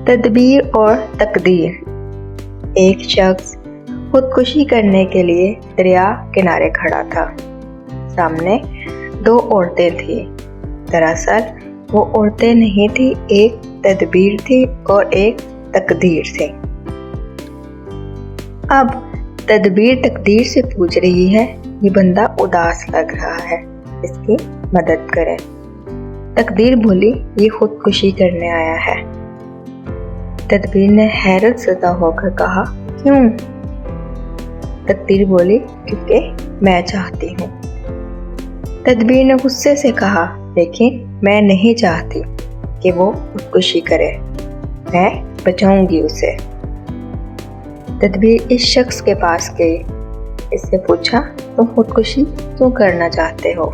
تدبیر اور تقدیر۔ ایک شخص خودکشی کرنے کے لیے دریا کنارے کھڑا تھا۔ سامنے دو عورتیں تھیں۔ دراصل وہ عورتیں نہیں تھیں، ایک تدبیر تھی اور ایک تقدیر تھی۔ اب تدبیر تقدیر سے پوچھ رہی ہے، یہ بندہ اداس لگ رہا ہے، اس کی مدد کریں۔ تقدیر بولی، یہ خودکشی کرنے آیا ہے۔ تدبیر نے حیرت زدہ ہو کر کہا، کیوں؟ تقدیر بولی، کیونکہ میں چاہتی ہوں۔ تدبیر نے غصے سے کہا، لیکن میں نہیں چاہتی کہ وہ خودکشی کرے، میں بچاؤں گی اسے۔ تدبیر اس شخص کے پاس گئی، اس سے پوچھا، تم خودکشی کیوں کرنا چاہتے ہو؟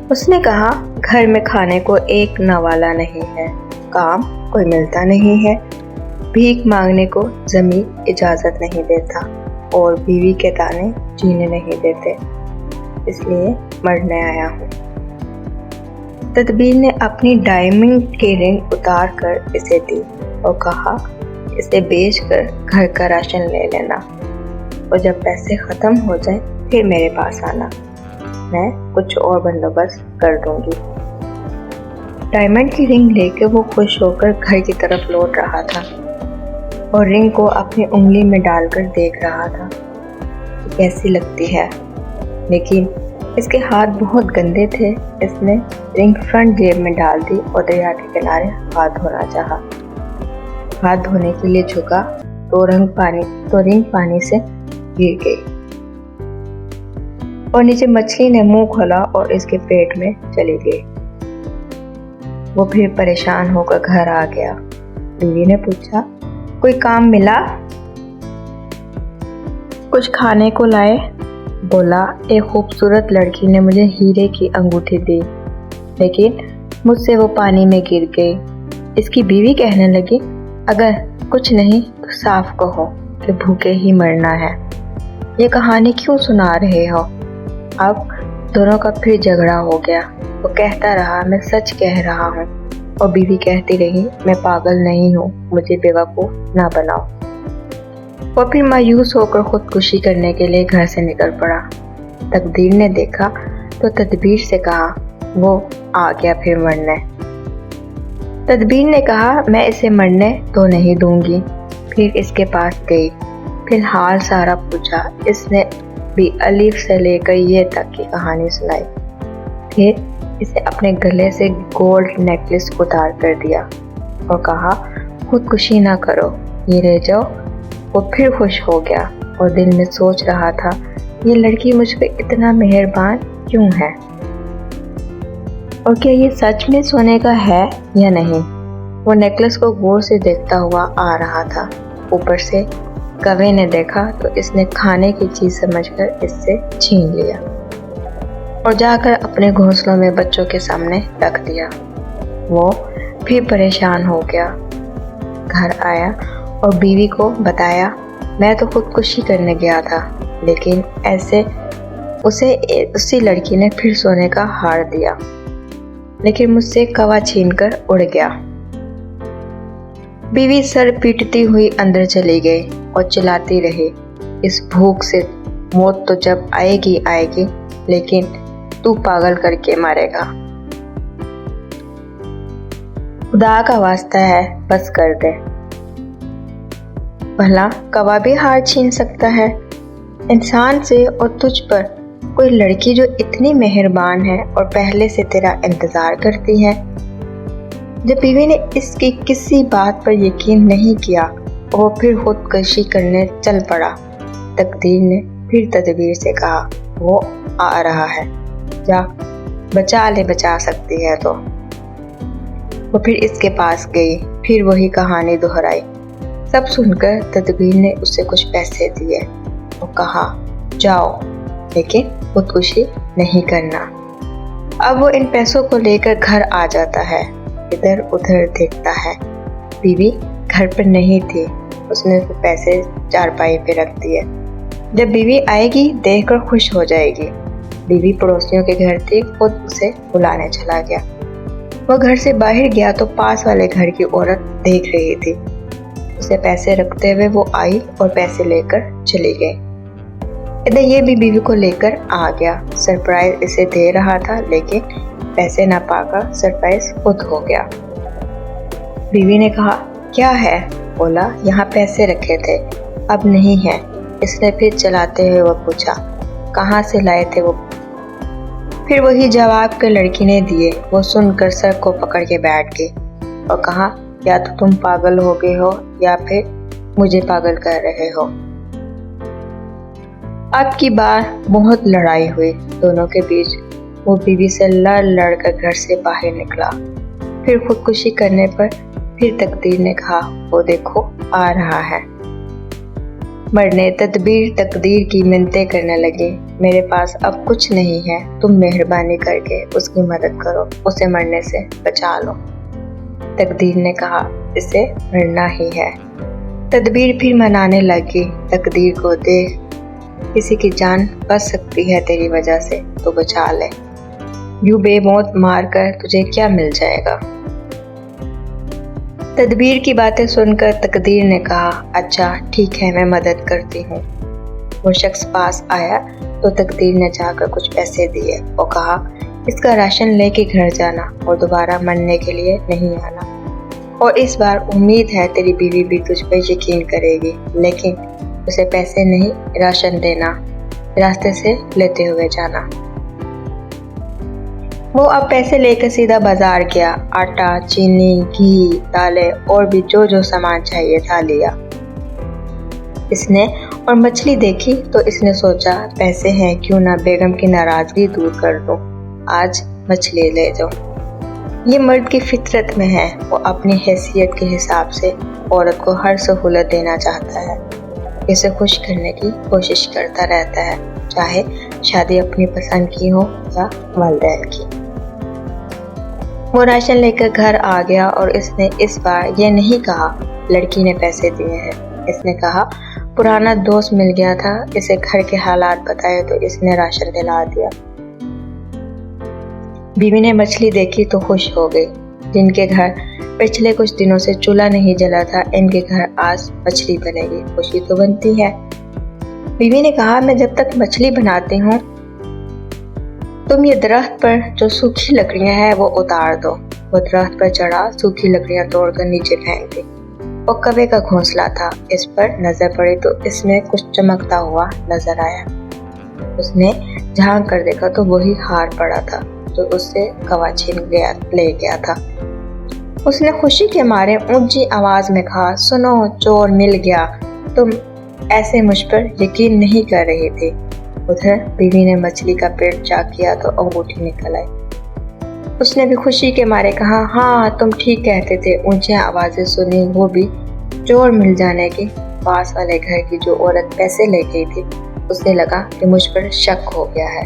اس نے کہا، گھر میں کھانے کو ایک نوالا نہیں ہے، کام کوئی ملتا نہیں ہے، بھیک مانگنے کو ضمیر اجازت نہیں دیتا اور بیوی کے تانے جینے نہیں دیتے، اس لیے مرنے آیا ہوں۔ تدبیر نے اپنی ڈائمنڈ کی رنگ اتار کر اسے دی اور کہا، اسے بیچ کر گھر کا راشن لے لینا اور جب پیسے ختم ہو جائیں پھر میرے پاس آنا، میں کچھ اور بندوبست کر دوں گی۔ ڈائمنڈ کی رنگ لے کے وہ خوش ہو کر گھر کی طرف لوٹ رہا تھا اور رنگ کو اپنی انگلی میں ڈال کر دیکھ رہا تھا کہ کیسی لگتی ہے، لیکن اس کے ہاتھ بہت گندے تھے۔ اس نے رنگ فرنٹ جیب میں ڈال دی اور دریا کے کنارے ہاتھ دھونا چاہا۔ ہاتھ دھونے کے لیے جھکا تو رنگ پانی سے گر گئی اور نیچے مچھلی نے منہ کھولا اور اس کے پیٹ میں چلی گئی۔ وہ پھر پریشان ہو کر گھر آ گیا۔ بیوی نے پوچھا، کوئی کام ملا؟ کچھ کھانے کو لائے؟ بولا، ایک خوبصورت لڑکی نے مجھے ہیرے کی انگوٹھی دی، لیکن مجھ سے وہ پانی میں گر گئی۔ اس کی بیوی کہنے لگی، اگر کچھ نہیں تو صاف کہو کہ بھوکے ہی مرنا ہے، یہ کہانی کیوں سنا رہے ہو؟ اب دونوں کا پھر جھگڑا ہو گیا۔ وہ کہتا رہا، میں سچ کہہ رہا ہوں، اور بیوی کہتی رہی، میں پاگل نہیں ہوں، مجھے بیوقوف نہ بناؤ۔ وہ پھر مایوس ہو کر خودکشی کرنے کے لیے گھر سے نکل پڑا۔ تقدیر نے دیکھا تو تدبیر سے کہا، وہ آ گیا پھر مرنے۔ تدبیر نے کہا، میں اسے مرنے تو نہیں دوں گی۔ پھر اس کے پاس گئی، پھر حال سارا پوچھا۔ اس نے بھی الف سے لے کر یہ تک کی کہانی سنائی۔ پھر اسے اپنے گلے سے گولڈ نیکلس اتار کر دیا اور کہا، خودکشی نہ کرو، یہ رہ جاؤ۔ وہ پھر خوش ہو گیا اور دل میں سوچ رہا تھا، یہ لڑکی مجھ پہ اتنا مہربان کیوں ہے، اور کیا یہ سچ میں سونے کا ہے یا نہیں؟ وہ نیکلس کو غور سے دیکھتا ہوا آ رہا تھا۔ اوپر سے کوے نے دیکھا تو اس نے کھانے کی چیز سمجھ کر اس سے چھین لیا اور جا کر اپنے گھونسلوں میں بچوں کے سامنے رکھ دیا۔ وہ پھر پریشان ہو گیا، گھر آیا اور بیوی کو بتایا، میں تو خودکشی کرنے گیا تھا، لیکن اسے اسی لڑکی نے پھر سونے کا ہار دیا، لیکن مجھ سے کوا چھین کر اڑ گیا۔ بیوی سر پیٹتی ہوئی اندر چلی گئی اور چلاتی رہی، اس بھوک سے موت تو جب آئے گی، لیکن تو پاگل کر کے مارے گا۔ خدا کا واسطہ ہے، بس کر دے۔ بھلا کوا بھی ہار چھین سکتا ہے؟ انسان سے اور تجھ پر کوئی لڑکی جو اتنی مہربان ہے اور پہلے سے تیرا انتظار کرتی ہے۔ جب بیوی نے اس کی کسی بات پر یقین نہیں کیا، وہ پھر خودکشی کرنے چل پڑا۔ تقدیر نے پھر تدبیر سے کہا، وہ آ رہا ہے، جا بچا لے، بچا سکتی ہے تو۔ وہ پھر اس کے پاس گئی، پھر وہی کہانی دہرائی۔ سب سن کر تدبیر نے اسے کچھ پیسے دیے اور کہا، جاؤ، لیکن خودکشی نہیں کرنا۔ اب وہ ان پیسوں کو لے کر گھر آ جاتا ہے، ادھر ادھر دیکھتا ہے۔ بیوی گھر پر نہیں تھی، اس نے پیسے چارپائی پہ رکھ دیے۔ جب بیوی آئے گی دیکھ کر خوش ہو جائے گی۔ بیوی پڑوسیوں کے گھر تھی، خود اسے بلانے چلا گیا۔ وہ گھر سے باہر گیا تو پاس والے گھر کی عورت دیکھ رہی تھی. اسے پیسے رکھتے ہوئے وہ آئی اور پیسے لے کر چلی گئی. ادھر یہ بھی بیوی کو لے کر آ گیا. سرپرائز اسے دے رہا تھا لیکن پیسے نہ پا کر سرپرائز خود ہو گیا. بیوی نے کہا کیا ہے؟ بولا یہاں پیسے رکھے تھے اب نہیں ہے. اس نے پھر چلاتے ہوئے وہ پوچھا کہاں سے لائے تھے وہ؟ پھر وہی جواب کے لڑکی نے دیے. وہ سن کر سر کو پکڑ کے بیٹھ گئی اور کہا یا تو تم پاگل ہو گئے ہو یا پھر مجھے پاگل کر رہے ہو. اب کی بار بہت لڑائی ہوئی دونوں کے بیچ. وہ بیوی سے لڑ کر گھر سے باہر نکلا. پھر خودکشی کرنے پر پھر تقدیر نے کہا وہ دیکھو آ رہا ہے. مرنے تقدیر کی منتیں کرنے لگی. میرے پاس اب کچھ نہیں ہے, تم مہربانی کر کے اس کی مدد کرو, اسے مرنے سے بچا لو. تقدیر نے کہا اسے مرنا ہی ہے. تدبیر پھر منانے لگی. تقدیر کو دیکھ کسی کی جان بچ سکتی ہے تیری وجہ سے تو بچا لے. یوں بے موت مار کر تجھے کیا مل جائے گا؟ تدبیر کی باتیں سن کر تقدیر نے کہا اچھا ٹھیک ہے میں مدد کرتی ہوں. وہ شخص پاس آیا تو تقدیر نے جا کر کچھ پیسے دیے اور کہا اس کا راشن لے کے گھر جانا اور دوبارہ مرنے کے لیے نہیں آنا. اور اس بار امید ہے تیری بیوی بھی تجھ پہ یقین کرے گی, لیکن اسے پیسے نہیں راشن دینا, راستے سے لیتے ہوئے جانا. وہ اب پیسے لے کر سیدھا بازار گیا. آٹا, چینی, گھی, دالیں اور بھی جو سامان چاہیے تھا لیا اس نے. اور مچھلی دیکھی تو اس نے سوچا پیسے ہیں کیوں نہ بیگم کی ناراضگی دور کر دوں, آج مچھلی لے جاؤں. یہ مرد کی فطرت میں ہے, وہ اپنی حیثیت کے حساب سے عورت کو ہر سہولت دینا چاہتا ہے, اسے خوش کرنے کی کوشش کرتا رہتا ہے, چاہے شادی اپنی پسند کی ہو یا والدین کی. وہ راشن لے کر گھر آ گیا اور اس نے اس بار یہ نہیں کہا لڑکی نے پیسے دیے ہیں. اس نے کہا پرانا دوست مل گیا تھا, اسے گھر کے حالات بتائے تو اس نے راشن دلا دیا. بیوی نے مچھلی دیکھی تو خوش ہو گئی. جن کے گھر پچھلے کچھ دنوں سے چولہا نہیں جلا تھا ان کے گھر آج مچھلی بنے گی, خوشی تو بنتی ہے. بیوی نے کہا میں جب تک مچھلی بناتی ہوں تم یہ درخت پر جو سوکھی لکڑیاں ہیں وہ اتار دو. وہ درخت پر چڑھا, سوکھی لکڑیاں توڑ کر نیچے پھینک دی. وہ کوے کا گھونسلہ تھا, اس پر نظر پڑی تو اس میں کچھ چمکتا ہوا نظر آیا. اس نے جھانک کر دیکھا تو وہی ہار پڑا تھا جو اس سے کوا چھین لے گیا تھا. اس نے خوشی کے مارے اونچی آواز میں کہا سنو چور مل گیا, تم ایسے مجھ پر یقین نہیں کر رہی تھی. ادھر بیوی نے مچھلی کا پیٹ چاک کیا تو انگوٹھی نکل آئی. اس نے بھی خوشی کے مارے کہا ہاں تم ٹھیک کہتے تھے. اونچی آوازیں سنی, وہ بھی چور مل جانے کی. پاس والے گھر کی جو عورت پیسے لے گئی تھی اسے لگا کہ مجھ پر شک ہو گیا ہے,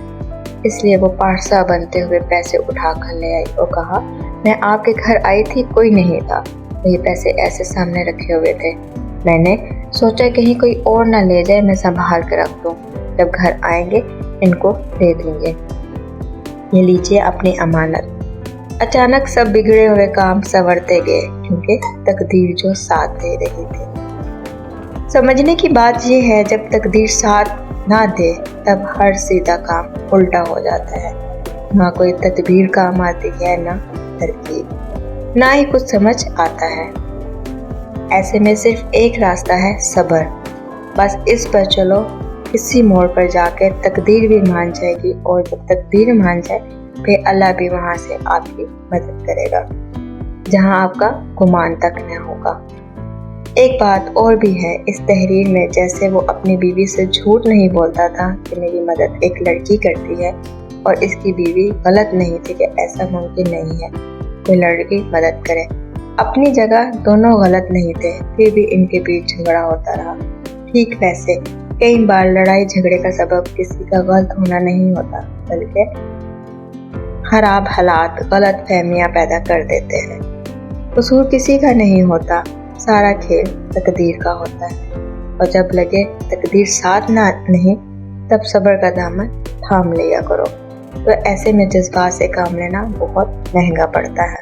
اس لیے وہ پارسا بنتے ہوئے پیسے اٹھا کر لے آئی اور کہا میں آپ کے گھر آئی تھی کوئی نہیں تھا, یہ پیسے ایسے سامنے رکھے ہوئے تھے, میں نے سوچا کہیں کوئی اور نہ لے جائے, میں سنبھال کے رکھ دوں, جب گھر آئیں گے ان کو دے دیں گے, یہ لیجیے اپنی امانت. اچانک سب بگڑے ہوئے کام سنورتے گئے کیونکہ تقدیر جو ساتھ دے رہی تھی. سمجھنے کی بات یہ ہے جب تقدیر ساتھ نہ دے تب ہر سیدھا کام الٹا ہو جاتا ہے. نہ کوئی تدبیر کام آتی ہے نہ ترکیب, نہ ہی کچھ سمجھ آتا ہے. ایسے میں صرف ایک راستہ ہے صبر, بس اس پر چلو. کسی موڑ پر جا کے تقدیر بھی مان جائے گی اور جب تقدیر مان جائے پھر اللہ بھی وہاں سے آپ کی مدد کرے گا جہاں آپ کا گمان تک نہ ہوگا. ایک بات اور بھی ہے اس تحریر میں, جیسے وہ اپنی بیوی سے جھوٹ نہیں بولتا تھا کہ میری مدد ایک لڑکی کرتی ہے, اور اس کی بیوی غلط نہیں تھی کہ ایسا ممکن نہیں ہے کوئی لڑکی مدد کرے. اپنی جگہ دونوں غلط نہیں تھے, پھر بھی ان کے بیچ جھگڑا ہوتا رہا. ٹھیک ویسے کئی بار لڑائی جھگڑے کا سبب کسی کا غلط ہونا نہیں ہوتا بلکہ خراب حالات غلط فہمیاں پیدا کر دیتے ہیں. قصور کسی کا نہیں ہوتا, سارا کھیل تقدیر کا ہوتا ہے, اور جب لگے تقدیر ساتھ نہ نہیں تب صبر کا دامن تھام لیا کرو. تو ایسے میں جذبات سے کام لینا بہت مہنگا پڑتا ہے.